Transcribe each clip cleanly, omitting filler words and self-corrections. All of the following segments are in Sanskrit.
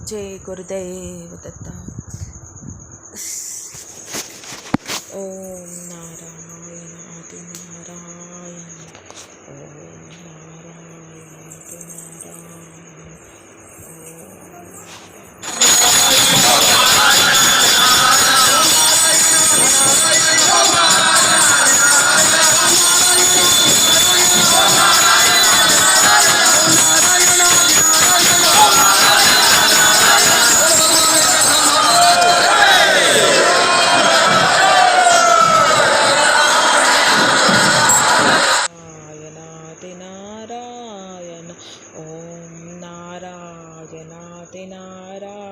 जय गुरुदेव दत्ता। ओम नारायण आदि नारायण, ओम नारायण आदि नारायण,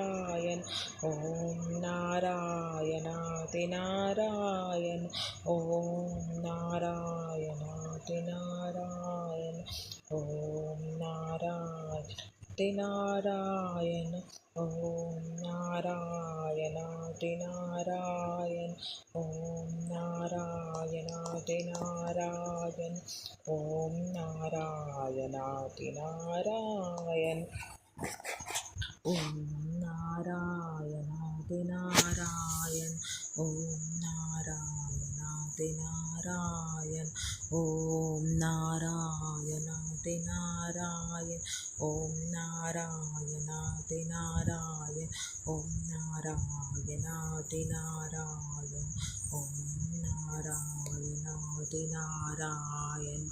नारायण ओम नारायणाति नारायण, ओम नारायणाति नारायण, ओम नारायणाति नारायण, ओम नारायणाति नारायण, ओम नारायणाति नारायण, ओम नारायणाति नारायण, ओम नारायणाति नारायण, ओम नारायणाति नारायण, ओम नारायणाति नारायण, ओम नारायणाति नारायण, ओम नारायणाति नारायण, ओम नारायणाति नारायण, ओम नारायणाति नारायण, ओम नारायणाति नारायण,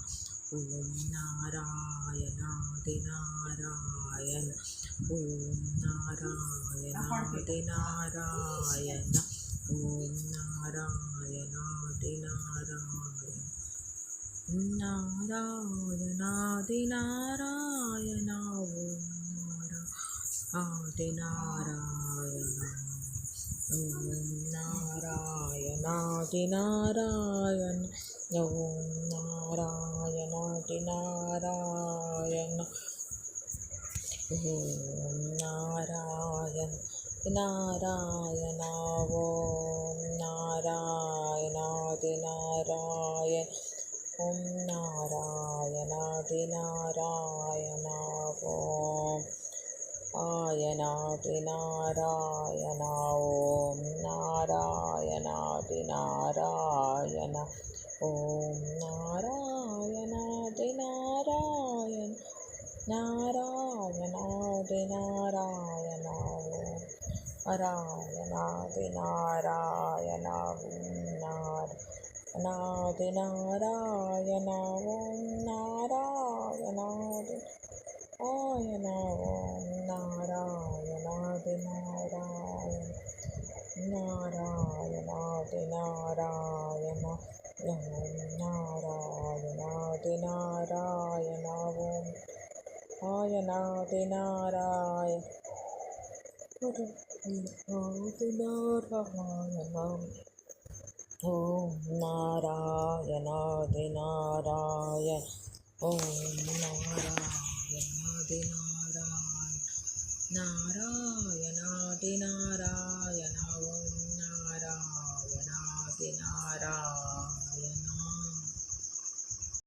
ओम नारायणाति नारायण, ओम नारायणाति नारायण, नारायणाति नारायण, ओम नारायणाति नारायण, ओम नारायणाति नारायण, ओम नारायणाति नारायण, ओम नारायण नारायण, ओम नारायणाति नारायण, ओम नारायणाति नारायण, ओम नारायणाति नारायण, ओम नारायणाति नारायण, ओम नारायणाति नारायण, नारायणाति नारायण, नारायणाति नारायण, नारायणाति नारायण, नारायणाति नारायण, नारायणाति नारायण, नारायणाति नारायण, नारायणाति नारायण, नारायणाति नारायण, ओम नारायणाति नारायण, ओम नारायणाति नारायण, नारायणाति नारायण, ओम नारायणाति नारायण।